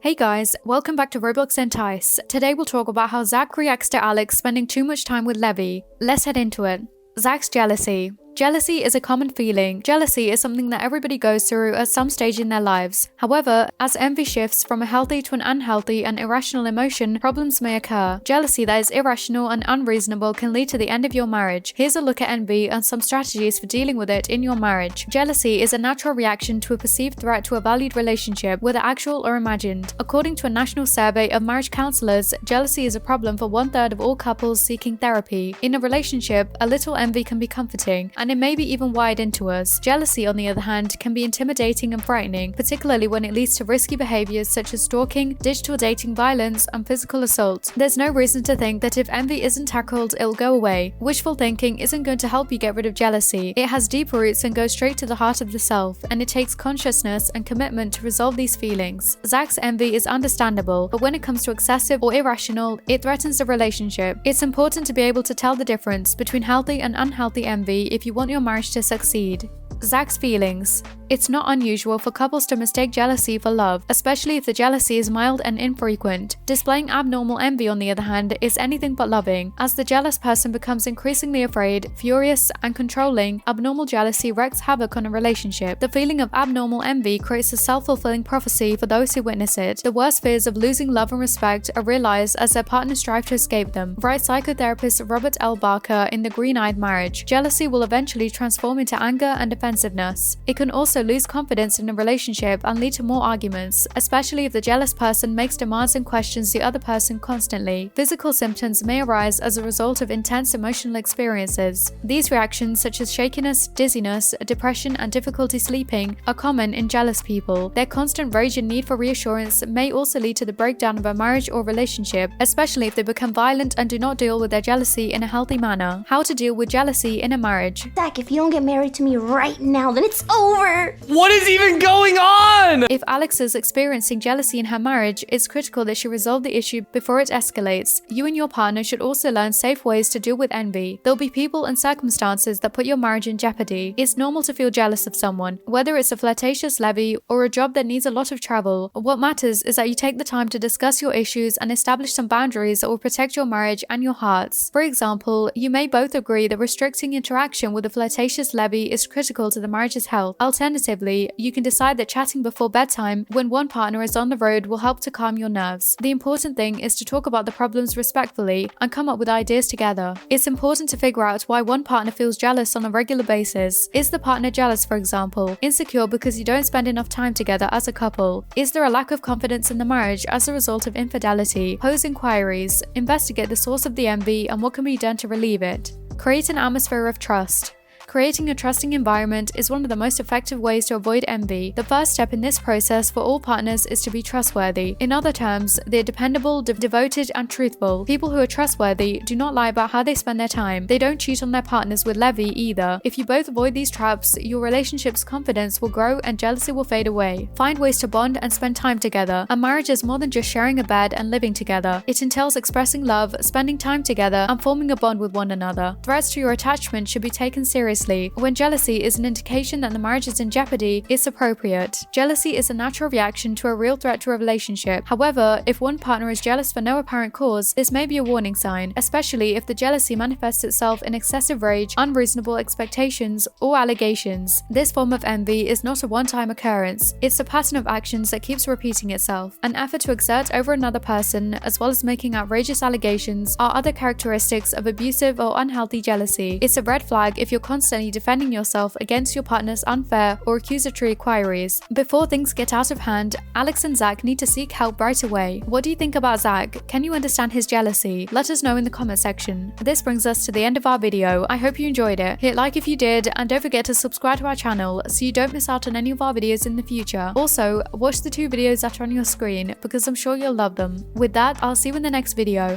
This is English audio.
Hey guys, welcome back to Roblox Entice. Today we'll talk about how Zach reacts to Alex spending too much time with Levy. Let's head into it. Zach's jealousy. Jealousy is a common feeling. Jealousy is something that everybody goes through at some stage in their lives. However, as envy shifts from a healthy to an unhealthy and irrational emotion, problems may occur. Jealousy that is irrational and unreasonable can lead to the end of your marriage. Here's a look at envy and some strategies for dealing with it in your marriage. Jealousy is a natural reaction to a perceived threat to a valued relationship, whether actual or imagined. According to a national survey of marriage counselors, jealousy is a problem for 1/3 of all couples seeking therapy. In a relationship, a little envy can be comforting, and it may be even wired into us. Jealousy, on the other hand, can be intimidating and frightening, particularly when it leads to risky behaviors such as stalking, digital dating violence, and physical assault. There's no reason to think that if envy isn't tackled, it'll go away. Wishful thinking isn't going to help you get rid of jealousy. It has deep roots and goes straight to the heart of the self, and it takes consciousness and commitment to resolve these feelings. Zach's envy is understandable, but when it comes to excessive or irrational, it threatens the relationship. It's important to be able to tell the difference between healthy and unhealthy envy if you want your marriage to succeed. Zach's feelings. It's not unusual for couples to mistake jealousy for love, especially if the jealousy is mild and infrequent. Displaying abnormal envy, on the other hand, is anything but loving. As the jealous person becomes increasingly afraid, furious, and controlling, abnormal jealousy wreaks havoc on a relationship. The feeling of abnormal envy creates a self-fulfilling prophecy for those who witness it. The worst fears of losing love and respect are realized as their partners strive to escape them, writes psychotherapist Robert L. Barker in The Green-Eyed Marriage. Jealousy will eventually transform into anger and defensiveness. It can also lose confidence in a relationship and lead to more arguments, especially if the jealous person makes demands and questions the other person constantly. Physical symptoms may arise as a result of intense emotional experiences. These reactions, such as shakiness, dizziness, depression, and difficulty sleeping, are common in jealous people. Their constant rage and need for reassurance may also lead to the breakdown of a marriage or relationship, especially if they become violent and do not deal with their jealousy in a healthy manner. How to deal with jealousy in a marriage. Zach, if you don't get married to me right now, then it's over! What is even going on? If Alex is experiencing jealousy in her marriage, it's critical that she resolve the issue before it escalates. You and your partner should also learn safe ways to deal with envy. There'll be people and circumstances that put your marriage in jeopardy. It's normal to feel jealous of someone, whether it's a flirtatious Levy or a job that needs a lot of travel. What matters is that you take the time to discuss your issues and establish some boundaries that will protect your marriage and your hearts. For example, you may both agree that restricting interaction with a flirtatious Levy is critical to the marriage's health. Alternatively, you can decide that chatting before bedtime when one partner is on the road will help to calm your nerves. The important thing is to talk about the problems respectfully and come up with ideas together. It's important to figure out why one partner feels jealous on a regular basis. Is the partner jealous, for example, insecure because you don't spend enough time together as a couple? Is there a lack of confidence in the marriage as a result of infidelity? Pose inquiries. Investigate the source of the envy and what can be done to relieve it. Create an atmosphere of trust. Creating a trusting environment is one of the most effective ways to avoid envy. The first step in this process for all partners is to be trustworthy. In other terms, they're dependable, devoted, and truthful. People who are trustworthy do not lie about how they spend their time. They don't cheat on their partners with Levy either. If you both avoid these traps, your relationship's confidence will grow and jealousy will fade away. Find ways to bond and spend time together. A marriage is more than just sharing a bed and living together. It entails expressing love, spending time together, and forming a bond with one another. Threats to your attachment should be taken seriously. When jealousy is an indication that the marriage is in jeopardy, it's appropriate. Jealousy is a natural reaction to a real threat to a relationship. However, if one partner is jealous for no apparent cause, this may be a warning sign, especially if the jealousy manifests itself in excessive rage, unreasonable expectations, or allegations. This form of envy is not a one-time occurrence. It's a pattern of actions that keeps repeating itself. An effort to exert over another person, as well as making outrageous allegations, are other characteristics of abusive or unhealthy jealousy. It's a red flag if you're constantly defending yourself against your partner's unfair or accusatory inquiries. Before things get out of hand, Alex and Zach need to seek help right away. What do you think about Zach? Can you understand his jealousy? Let us know in the comment section. This brings us to the end of our video. I hope you enjoyed it. Hit like if you did, and don't forget to subscribe to our channel so you don't miss out on any of our videos in the future. Also, watch the 2 videos that are on your screen because I'm sure you'll love them. With that, I'll see you in the next video.